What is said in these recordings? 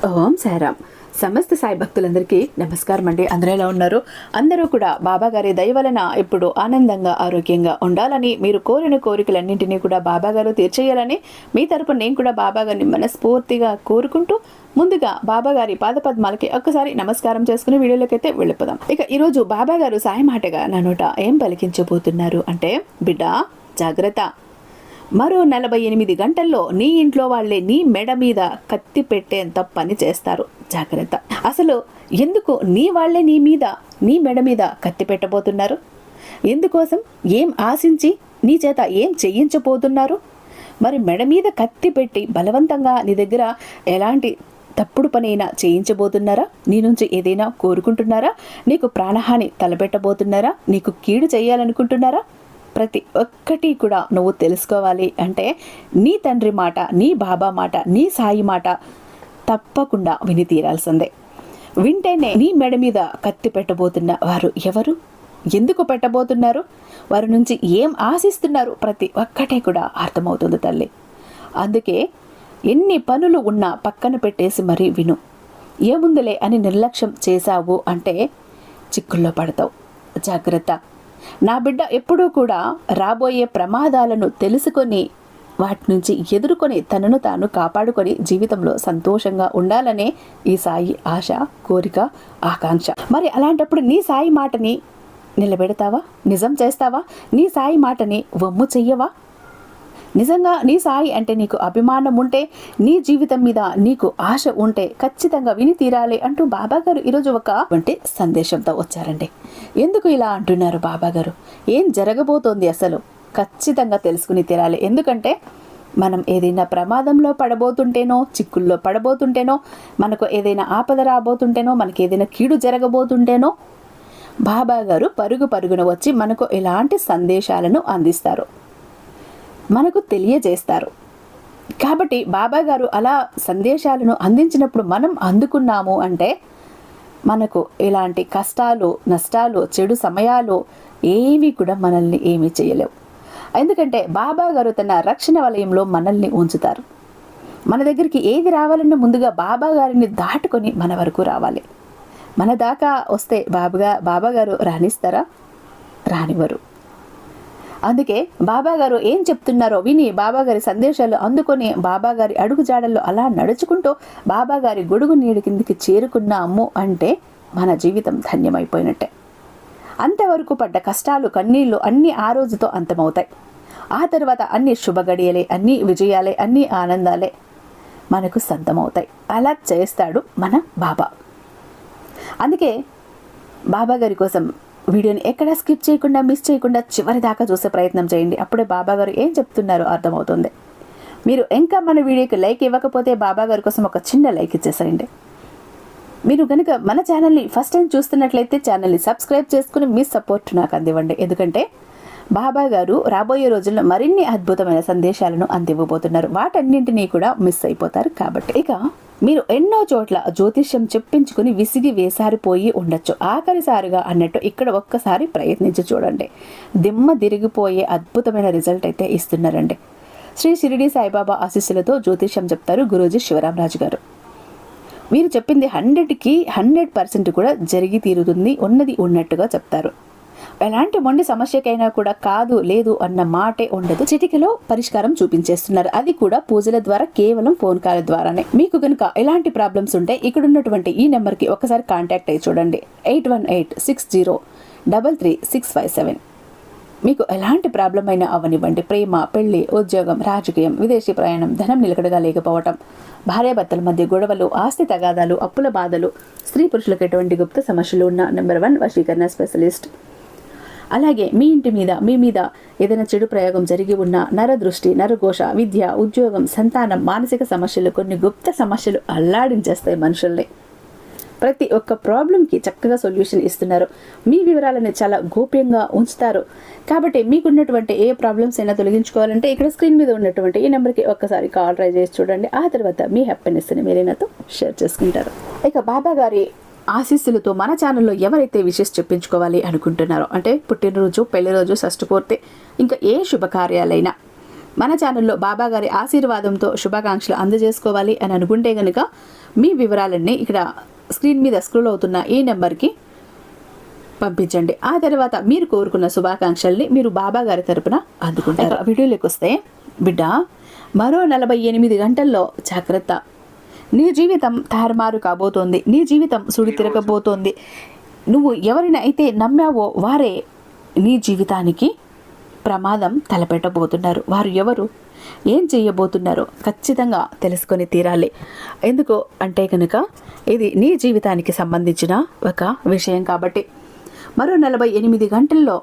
ఓం సాయిరామ్. సమస్త సాయి భక్తులందరికీ నమస్కారం అండి. అందరూ ఎలా ఉన్నారు? అందరూ కూడా బాబా గారి దయ వలన ఇప్పుడు ఆనందంగా ఆరోగ్యంగా ఉండాలని, మీరు కోరిన కోరికలన్నింటినీ కూడా బాబా గారు తీర్చేయాలని మీ తరపున నేను కూడా బాబా గారిని మనస్ఫూర్తిగా కోరుకుంటూ ముందుగా బాబా గారి పాదపద్మాలకి ఒక్కసారి నమస్కారం చేసుకుని వీడియోలోకి అయితే వెళ్ళిపోదాం. ఇక ఈరోజు బాబా గారు సాయి మాటగా నా నోట ఏం పలికించబోతున్నారు అంటే, బిడ్డ జాగ్రత్త, మరో 48 గంటల్లో నీ ఇంట్లో వాళ్ళే నీ మెడ మీద కత్తి పెట్టేంత పని చేస్తారు, జాగ్రత్త. అసలు ఎందుకు నీ వాళ్ళే నీ మెడ మీద కత్తి పెట్టబోతున్నారు? ఎందుకోసం? ఏం ఆశించి నీ చేత ఏం చేయించబోతున్నారు? మరి మెడ మీద కత్తి పెట్టి బలవంతంగా నీ దగ్గర ఎలాంటి తప్పుడు పనైనా చేయించబోతున్నారా? నీ నుంచి ఏదైనా కోరుకుంటున్నారా? నీకు ప్రాణహాని తలపెట్టబోతున్నారా? నీకు కీడు చేయాలనుకుంటున్నారా? ప్రతి ఒక్కటి కూడా నువ్వు తెలుసుకోవాలి అంటే నీ తండ్రి మాట, నీ బాబా మాట, నీ సాయి మాట తప్పకుండా విని తీరాల్సిందే. వింటేనే నీ మెడ మీద కత్తి పెట్టబోతున్న వారు ఎవరు, ఎందుకు పెట్టబోతున్నారు, వారి నుంచి ఏం ఆశిస్తున్నారు, ప్రతి ఒక్కటే కూడా అర్థమవుతుంది తల్లి. అందుకే ఎన్ని పనులు ఉన్నా పక్కన పెట్టేసి మరీ విను. ఏముందులే అని నిర్లక్ష్యం చేశావు అంటే చిక్కుల్లో పడతావు, జాగ్రత్త. నా బిడ్డ ఎప్పుడూ కూడా రాబోయే ప్రమాదాలను తెలుసుకొని వాటి నుంచి ఎదుర్కొని తనను తాను కాపాడుకొని జీవితంలో సంతోషంగా ఉండాలనే ఈ సాయి ఆశ, కోరిక, ఆకాంక్ష. మరి అలాంటప్పుడు నీ సాయి మాటని నిలబెడతావా? నిజం చేస్తావా? నీ సాయి మాటని వమ్ము చెయ్యవా? నిజంగా నీ సాయి అంటే నీకు అభిమానం ఉంటే, నీ జీవితం మీద నీకు ఆశ ఉంటే ఖచ్చితంగా విని తీరాలి అంటూ బాబా గారు ఈరోజు ఒక సందేశంతో వచ్చారండి. ఎందుకు ఇలా అంటున్నారు బాబా గారు? ఏం జరగబోతోంది అసలు? ఖచ్చితంగా తెలుసుకుని తీరాలి. ఎందుకంటే మనం ఏదైనా ప్రమాదంలో పడబోతుంటేనో, చిక్కుల్లో పడబోతుంటేనో, మనకు ఏదైనా ఆపద రాబోతుంటేనో, మనకి ఏదైనా కీడు జరగబోతుంటేనో బాబా గారు పరుగున వచ్చి మనకు ఎలాంటి సందేశాలను అందిస్తారు, మనకు తెలియజేస్తారు. కాబట్టి బాబా గారు అలా సందేశాలను అందించినప్పుడు మనం అందుకున్నాము అంటే మనకు ఎలాంటి కష్టాలు, నష్టాలు, చెడు సమయాలు ఏవి కూడా మనల్ని ఏమీ చేయలేవు. ఎందుకంటే బాబా గారు తన రక్షణ వలయంలో మనల్ని ఉంచుతారు. మన దగ్గరికి ఏది రావాలన్నా ముందుగా బాబా గారిని దాటుకొని మన వరకు రావాలి. మన దాకా వస్తే బాబా గారు రాణిస్తారా? రానివ్వరు. అందుకే బాబా గారు ఏం చెప్తున్నారో విని, బాబా గారి సందేశాలు అందుకొని, బాబా గారి అడుగుజాడల్లో అలా నడుచుకుంటూ బాబా గారి గొడుగు నీడి కిందికి చేరుకున్నాము అంటే మన జీవితం ధన్యమైపోయినట్టే. అంతవరకు పడ్డ కష్టాలు, కన్నీళ్లు అన్నీ ఆ రోజుతో అంతమవుతాయి. ఆ తర్వాత అన్ని శుభగడియలే, అన్ని విజయాలే, అన్ని ఆనందాలే మనకు సొంతమవుతాయి. అలా చేస్తాడు మన బాబా. అందుకే బాబా గారి కోసం వీడియోని ఎక్కడ స్కిప్ చేయకుండా, మిస్ చేయకుండా చివరి దాకా చూసే ప్రయత్నం చేయండి. అప్పుడే బాబా గారు ఏం చెప్తున్నారో అర్థమవుతుంది. మీరు ఇంకా మన వీడియోకి లైక్ ఇవ్వకపోతే బాబా గారి కోసం ఒక చిన్న లైక్ ఇచ్చేసేయండి. మీరు కనుక మన ఛానల్ని ఫస్ట్ టైం చూస్తున్నట్లయితే ఛానల్ని సబ్స్క్రైబ్ చేసుకుని మీ సపోర్ట్ నాకు అందివ్వండి. ఎందుకంటే బాబా గారు రాబోయే రోజుల్లో మరిన్ని అద్భుతమైన సందేశాలను అందివ్వబోతున్నారు. వాటన్నింటినీ కూడా మిస్ అయిపోతారు. కాబట్టి ఇక మీరు ఎన్నో చోట్ల జ్యోతిష్యం చెప్పించుకుని విసిగి వేసారిపోయి ఉండొచ్చు. ఆఖరిసారిగా అన్నట్టు ఇక్కడ ఒక్కసారి ప్రయత్నించి చూడండి. దిమ్మ తిరిగిపోయే అద్భుతమైన రిజల్ట్ అయితే ఇస్తున్నారండి. శ్రీ షిరిడి సాయిబాబా ఆశీస్సులతో జ్యోతిష్యం చెప్తారు గురూజీ శివరామరాజు గారు. మీరు చెప్పింది 100కి 100% కూడా జరిగి తీరుతుంది, ఉన్నది ఉన్నట్టుగా చెప్తారు. ఎలాంటి మొండి సమస్యకైనా కూడా కాదు లేదు అన్న మాటే ఉండదు. చిటికలో పరిష్కారం చూపించేస్తున్నారు. అది కూడా పూజల ద్వారా, కేవలం ఫోన్ కాల్ ద్వారానే. మీకు కనుక ఎలాంటి ప్రాబ్లమ్స్ ఉంటే ఇక్కడ ఉన్నటువంటి ఈ నెంబర్కి ఒకసారి కాంటాక్ట్ అయ్యి చూడండి. 8186033657. మీకు ఎలాంటి ప్రాబ్లం అయినా అవనివ్వండి, ప్రేమ, పెళ్లి, ఉద్యోగం, రాజకీయం, విదేశీ ప్రయాణం, ధనం నిలకడగా లేకపోవటం, భార్యాభర్తల మధ్య గొడవలు, ఆస్తి తగాదాలు, అప్పుల బాధలు, స్త్రీ పురుషులకు ఎటువంటి గుప్త సమస్యలు ఉన్న నెంబర్ 1 వశీకరణ స్పెషలిస్ట్. అలాగే మీ ఇంటి మీద, మీ మీద ఏదైనా చెడు ప్రయోగం జరిగి ఉన్న నరదృష్టి, నరఘోష, విద్య, ఉద్యోగం, సంతానం, మానసిక సమస్యలు, కొన్ని గుప్త సమస్యలు అల్లాడించేస్తాయి మనుషుల్ని. ప్రతి ఒక్క ప్రాబ్లంకి చక్కగా సొల్యూషన్ ఇస్తున్నారు. మీ వివరాలను చాలా గోప్యంగా ఉంచుతారు. కాబట్టి మీకున్నటువంటి ఏ ప్రాబ్లమ్స్ అయినా తొలగించుకోవాలంటే ఇక్కడ స్క్రీన్ మీద ఉన్నటువంటి ఈ నెంబర్కి ఒక్కసారి కాల్ ట్రై చేసి చూడండి. ఆ తర్వాత మీ హ్యాపీనెస్ని మీరే నాతో షేర్ చేసుకుంటారు. ఇక బాబా గారి ఆశీస్సులతో మన ఛానల్లో ఎవరైతే విషెస్ చెప్పించుకోవాలి అనుకుంటున్నారో, అంటే పుట్టినరోజు, పెళ్లి రోజు, షష్ఠపూర్తి, ఇంకా ఏ శుభకార్యాలైనా మన ఛానల్లో బాబాగారి ఆశీర్వాదంతో శుభాకాంక్షలు అందజేసుకోవాలి అని అనుకుంటే గనుక మీ వివరాలన్నీ ఇక్కడ స్క్రీన్ మీద స్క్రోల్ అవుతున్న ఈ నెంబర్కి పంపించండి. ఆ తర్వాత మీరు కోరుకున్న శుభాకాంక్షల్ని మీరు బాబా గారి తరపున అందుకుంటారు. వీడియోలోకి వస్తే బిడ్డ, మరో 48 గంటల్లో జాగ్రత్త. నీ జీవితం తారుమారు కాబోతోంది. నీ జీవితం సుడి తిరగబోతోంది. నువ్వు ఎవరిని అయితే నమ్మావో వారే నీ జీవితానికి ప్రమాదం తలపెట్టబోతున్నారు. వారు ఎవరు, ఏం చేయబోతున్నారో ఖచ్చితంగా తెలుసుకొని తీరాలి. ఎందుకు అంటే కనుక ఇది నీ జీవితానికి సంబంధించిన ఒక విషయం కాబట్టి. మరో 48 గంటల్లో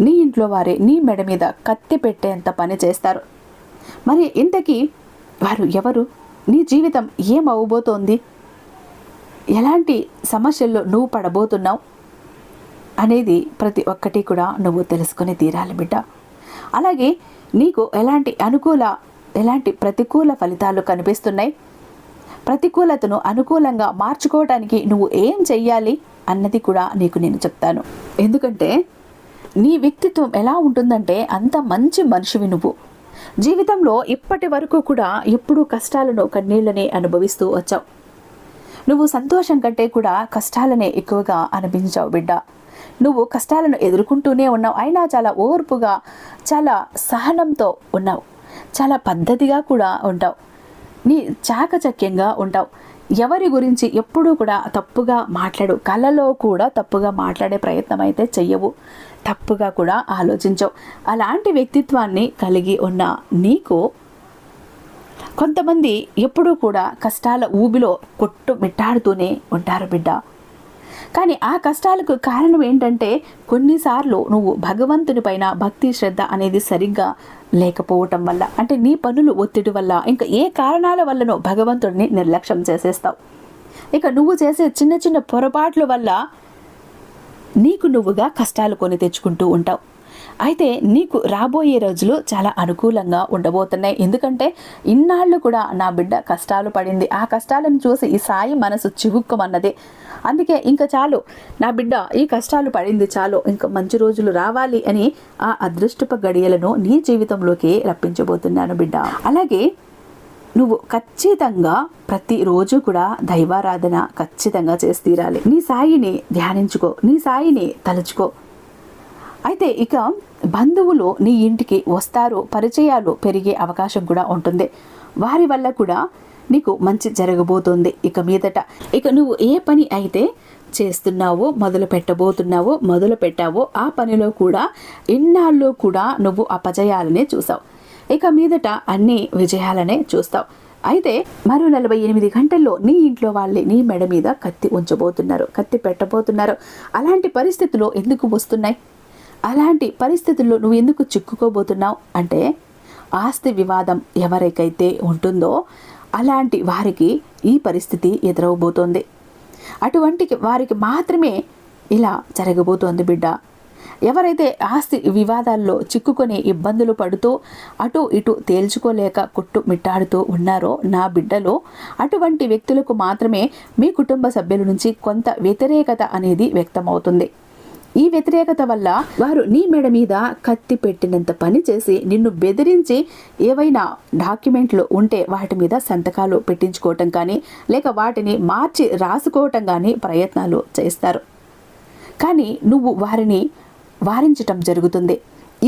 నీ ఇంట్లో వారే నీ మెడ మీద కత్తి పెట్టేంత పని చేస్తారు. మరి ఇంతకీ వారు ఎవరు, నీ జీవితం ఏమవ్వబోతోంది, ఎలాంటి సమస్యల్లో నువ్వు పడబోతున్నావు అనేది ప్రతి ఒక్కటి కూడా నువ్వు తెలుసుకొని తీరాలి బిడ్డ. అలాగే నీకు ఎలాంటి ప్రతికూల ఫలితాలు కనిపిస్తున్నాయి, ప్రతికూలతను అనుకూలంగా మార్చుకోవడానికి నువ్వు ఏం చెయ్యాలి అన్నది కూడా నీకు నేను చెప్తాను. ఎందుకంటే నీ వ్యక్తిత్వం ఎలా ఉంటుందంటే అంత మంచి మనిషివి నువ్వు. జీవితంలో ఇప్పటి వరకు కూడా ఎప్పుడూ కష్టాలను కన్నీళ్ళని అనుభవిస్తూ వచ్చావు. నువ్వు సంతోషం కంటే కూడా కష్టాలనే ఎక్కువగా అనిపించావు బిడ్డ. నువ్వు కష్టాలను ఎదుర్కొంటూనే ఉన్నావు. అయినా చాలా ఓర్పుగా, చాలా సహనంతో ఉన్నావు. చాలా పద్ధతిగా కూడా ఉంటావు. నీ చాకచక్యంగా ఉంటావు. ఎవరి గురించి ఎప్పుడూ కూడా తప్పుగా మాట్లాడు. కలలో కూడా తప్పుగా మాట్లాడే ప్రయత్నం అయితే చెయ్యవు. తప్పుగా కూడా ఆలోచించవు. అలాంటి వ్యక్తిత్వాన్ని కలిగి ఉన్న నీకు కొంతమంది ఎప్పుడూ కూడా కష్టాల ఊబిలో కొట్టుమిట్టాడుతూనే ఉంటారు బిడ్డ. కానీ ఆ కష్టాలకు కారణం ఏంటంటే కొన్నిసార్లు నువ్వు భగవంతుని పైన భక్తి శ్రద్ధ అనేది సరిగ్గా లేకపోవటం వల్ల, అంటే నీ పనులు ఒత్తిడి వల్ల, ఇంకా ఏ కారణాల వల్లనో భగవంతుడిని నిర్లక్ష్యం చేసేస్తావు. ఇక నువ్వు చేసే చిన్న చిన్న పొరపాట్ల వల్ల నీకు నువ్వుగా కష్టాలు కొని తెచ్చుకుంటూ ఉంటావు. అయితే నీకు రాబోయే రోజులు చాలా అనుకూలంగా ఉండబోతున్నాయి. ఎందుకంటే ఇన్నాళ్ళు కూడా నా బిడ్డ కష్టాలు పడింది. ఆ కష్టాలను చూసి ఈ సాయి మనసు చివుక్కుమన్నది. అందుకే ఇంకా చాలు, నా బిడ్డ ఈ కష్టాలు పడింది చాలు, ఇంకా మంచి రోజులు రావాలి అని ఆ అదృష్టపు గడియలను నీ జీవితంలోకి రప్పించబోతున్నాను బిడ్డ. అలాగే నువ్వు ఖచ్చితంగా ప్రతిరోజు కూడా దైవారాధన ఖచ్చితంగా చేసి తీరాలి. నీ సాయిని ధ్యానించుకో, నీ సాయిని తలుచుకో. అయితే ఇక బంధువులు నీ ఇంటికి వస్తారు, పరిచయాలు పెరిగే అవకాశం కూడా ఉంటుంది. వారి వల్ల కూడా నీకు మంచి జరగబోతుంది. ఇక మీదట ఇక నువ్వు ఏ పని అయితే చేస్తున్నావో, మొదలు పెట్టావో ఆ పనిలో కూడా ఇన్నాళ్ళు కూడా నువ్వు అపజయాలనే చూసావు. ఇక మీదట అన్ని విజయాలనే చూస్తావు. అయితే మరో 48 గంటల్లో నీ ఇంట్లో వాళ్ళే నీ మెడ మీద కత్తి ఉంచబోతున్నారు, కత్తి పెట్టబోతున్నారు. అలాంటి పరిస్థితులు ఎందుకు వస్తున్నాయి, అలాంటి పరిస్థితుల్లో నువ్వు ఎందుకు చిక్కుకోబోతున్నావు అంటే, ఆస్తి వివాదం ఎవరికైతే ఉంటుందో అలాంటి వారికి ఈ పరిస్థితి ఎదురవబోతోంది. అటువంటి వారికి మాత్రమే ఇలా జరగబోతోంది బిడ్డ. ఎవరైతే ఆస్తి వివాదాల్లో చిక్కుకొని ఇబ్బందులు పడుతూ అటు ఇటు తేల్చుకోలేక కొట్టుమిట్టాడుతూ ఉన్నారో నా బిడ్డలో, అటువంటి వ్యక్తులకు మాత్రమే మీ కుటుంబ సభ్యుల నుంచి కొంత వ్యతిరేకత అనేది వ్యక్తమవుతుంది. ఈ వ్యతిరేకత వల్ల వారు నీ మెడ మీద కత్తి పెట్టినంత పని చేసి నిన్ను బెదిరించి ఏవైనా డాక్యుమెంట్లు ఉంటే వాటి మీద సంతకాలు పెట్టించుకోవటం కానీ, లేక వాటిని మార్చి రాసుకోవటం కానీ ప్రయత్నాలు చేస్తారు. కానీ నువ్వు వారిని వారించటం జరుగుతుంది.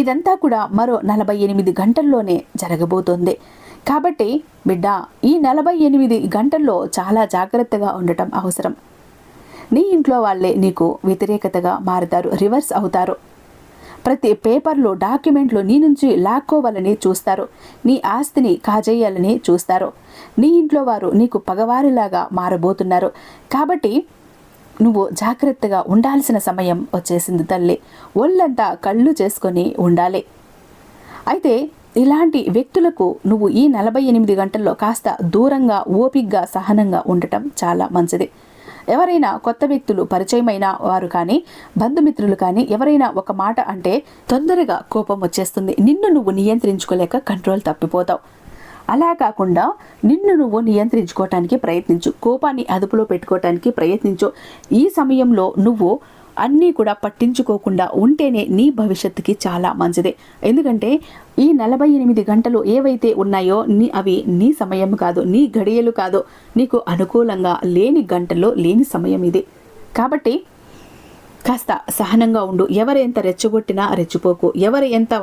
ఇదంతా కూడా మరో 48 గంటల్లోనే జరగబోతోంది. కాబట్టి బిడ్డ, ఈ 48 గంటల్లో చాలా జాగ్రత్తగా ఉండటం అవసరం. నీ ఇంట్లో వాళ్ళే నీకు వ్యతిరేకతగా మారుతారు, రివర్స్ అవుతారు. ప్రతి పేపర్లో, డాక్యుమెంట్లు నీ నుంచి లాక్కోవాలని చూస్తారు, నీ ఆస్తిని కాజేయాలని చూస్తారు. నీ ఇంట్లో వారు నీకు పగవారిలాగా మారబోతున్నారు. కాబట్టి నువ్వు జాగ్రత్తగా ఉండాల్సిన సమయం వచ్చేసింది తల్లి. ఒళ్ళంతా కళ్ళు చేసుకొని ఉండాలి. అయితే ఇలాంటి వ్యక్తులకు నువ్వు ఈ 48 గంటల్లో కాస్త దూరంగా, ఓపిగ్గా, సహనంగా ఉండటం చాలా మంచిది. ఎవరైనా కొత్త వ్యక్తులు పరిచయమైన వారు కానీ, బంధుమిత్రులు కానీ ఎవరైనా ఒక మాట అంటే తొందరగా కోపం వచ్చేస్తుంది. నిన్ను నువ్వు నియంత్రించుకోలేక కంట్రోల్ తప్పిపోతావు. అలా కాకుండా నిన్ను నువ్వు నియంత్రించుకోవటానికి ప్రయత్నించు, కోపాన్ని అదుపులో పెట్టుకోవటానికి ప్రయత్నించు. ఈ సమయంలో నువ్వు అన్నీ కూడా పట్టించుకోకుండా ఉంటేనే నీ భవిష్యత్తుకి చాలా మంచిదే. ఎందుకంటే ఈ 48 గంటలు ఏవైతే ఉన్నాయో అవి నీ సమయం కాదు, నీ గడియలు కాదు, నీకు అనుకూలంగా లేని గంటల్లో లేని సమయం ఇది. కాబట్టి కాస్త సహనంగా ఉండు. ఎవరు ఎంత రెచ్చగొట్టినా రెచ్చిపోకు, ఎవరు ఎంత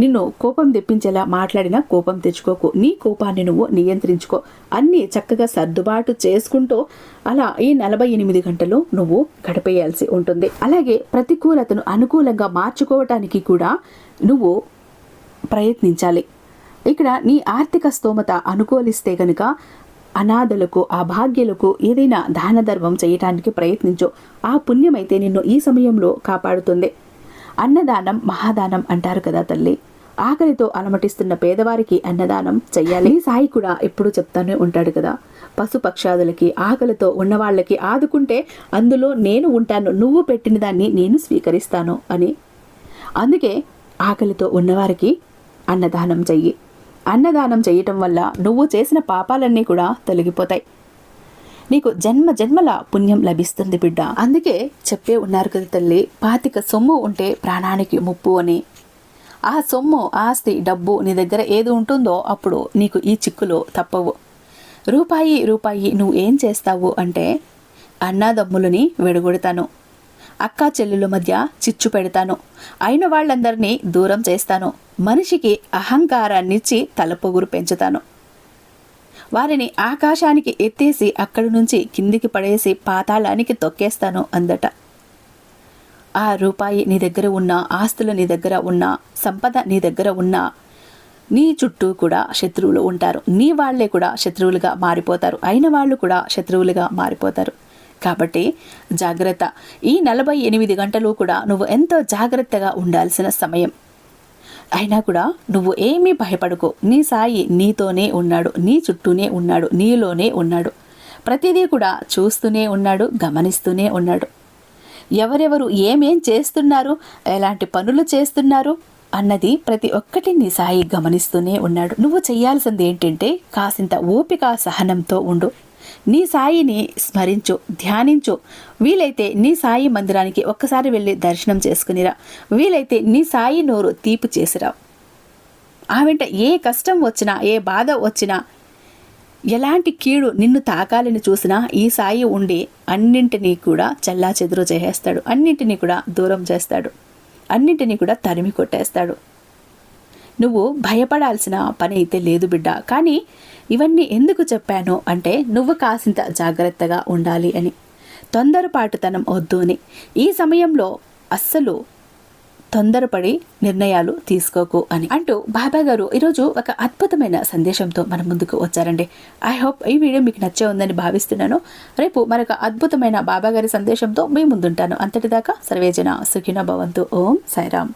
నిన్ను కోపం తెప్పించేలా మాట్లాడినా కోపం తెచ్చుకోకు. నీ కోపాన్ని నువ్వు నియంత్రించుకో. అన్నీ చక్కగా సర్దుబాటు చేసుకుంటూ అలా ఈ 48 గంటలు నువ్వు గడిపేయాల్సి ఉంటుంది. అలాగే ప్రతికూలతను అనుకూలంగా మార్చుకోవటానికి కూడా నువ్వు ప్రయత్నించాలి. ఇక్కడ నీ ఆర్థిక స్తోమత అనుకూలిస్తే గనుక అనాథలకు, అభాగ్యులకు ఏదైనా దాన ధర్మం చేయటానికి ప్రయత్నించు. ఆ పుణ్యమైతే నిన్ను ఈ సమయంలో కాపాడుతుంది. అన్నదానం మహాదానం అంటారు కదా తల్లి. ఆకలితో అలమటిస్తున్న పేదవారికి అన్నదానం చెయ్యాలి. సాయి కూడా ఎప్పుడు చెప్తానే ఉంటాడు కదా, పశుపక్షాదులకి, ఆకలితో ఉన్నవాళ్ళకి ఆదుకుంటే అందులో నేను ఉంటాను, నువ్వు పెట్టిన దాన్ని నేను స్వీకరిస్తాను అని. అందుకే ఆకలితో ఉన్నవారికి అన్నదానం చెయ్యి. అన్నదానం చేయటం వల్ల నువ్వు చేసిన పాపాలన్నీ కూడా తొలగిపోతాయి. నీకు జన్మ జన్మల పుణ్యం లభిస్తుంది బిడ్డ. అందుకే చెప్పే ఉన్నారు కదా తల్లి, 25 సొమ్ము ఉంటే ప్రాణానికి ముప్పు అని. ఆ సొమ్ము, ఆస్తి, డబ్బు నీ దగ్గర ఏది ఉంటుందో అప్పుడు నీకు ఈ చిక్కులు తప్పవు. రూపాయి నువ్వు ఏం చేస్తావు అంటే, అన్నాదమ్ములని విడగొడతాను, అక్కా చెల్లెల మధ్య చిచ్చు పెడతాను, అయిన వాళ్ళందరినీ దూరం చేస్తాను, మనిషికి అహంకారాన్నిచ్చి తలపొగురు పెంచుతాను, వారిని ఆకాశానికి ఎత్తేసి అక్కడి నుంచి కిందికి పడేసి పాతాళానికి తొక్కేస్తాను అందట. ఆ రూపాయి నీ దగ్గర ఉన్న, ఆస్తులు నీ దగ్గర ఉన్న, సంపద నీ దగ్గర ఉన్న, నీ చుట్టూ కూడా శత్రువులు ఉంటారు. నీ వాళ్లే కూడా శత్రువులుగా మారిపోతారు, అయిన వాళ్ళు కూడా శత్రువులుగా మారిపోతారు. కాబట్టి జాగ్రత్త. ఈ 48 గంటలు కూడా నువ్వు ఎంతో జాగ్రత్తగా ఉండాల్సిన సమయం. అయినా కూడా నువ్వు ఏమీ భయపడకు. నీ సాయి నీతోనే ఉన్నాడు, నీ చుట్టూనే ఉన్నాడు, నీలోనే ఉన్నాడు. ప్రతిదీ కూడా చూస్తూనే ఉన్నాడు, గమనిస్తూనే ఉన్నాడు. ఎవరెవరు ఏమేం చేస్తున్నారు, ఎలాంటి పనులు చేస్తున్నారు అన్నది ప్రతి ఒక్కటి నీ సాయి గమనిస్తూనే ఉన్నాడు. నువ్వు చేయాల్సింది ఏంటంటే కాసింత ఓపిక, సహనంతో ఉండు. నీ సాయిని స్మరించు, ధ్యానించు. వీలైతే నీ సాయి మందిరానికి ఒక్కసారి వెళ్ళి దర్శనం చేసుకునిరా. వీలైతే నీ సాయి నోరు తీపి చేసిరా. ఆ వెంట ఏ కష్టం వచ్చినా, ఏ బాధ వచ్చినా, ఎలాంటి కీడు నిన్ను తాకాలని చూసినా ఈ సాయి ఉండి అన్నింటినీ కూడా చెల్లాచెదురు చేసేస్తాడు, అన్నింటినీ కూడా దూరం చేస్తాడు, అన్నింటినీ కూడా తరిమి కొట్టేస్తాడు. నువ్వు భయపడాల్సిన పని అయితే లేదు బిడ్డ. కానీ ఇవన్నీ ఎందుకు చెప్పాను అంటే నువ్వు కాసింత జాగ్రత్తగా ఉండాలి అని, తొందరపాటుతనం వద్దు అని. ఈ సమయంలో అస్సలు తొందరపడి నిర్ణయాలు తీసుకోకు అని అంటూ బాబా గారు ఈరోజు ఒక అద్భుతమైన సందేశంతో మన ముందుకు వచ్చారండి. ఐ హోప్ ఈ వీడియో మీకు నచ్చే ఉందని భావిస్తున్నాను. రేపు మరొక అద్భుతమైన బాబా గారి సందేశంతో మీ ముందుంటాను. అంతటిదాకా సర్వేజన సుఖినో భవంతు. ఓం సాయిరామ్.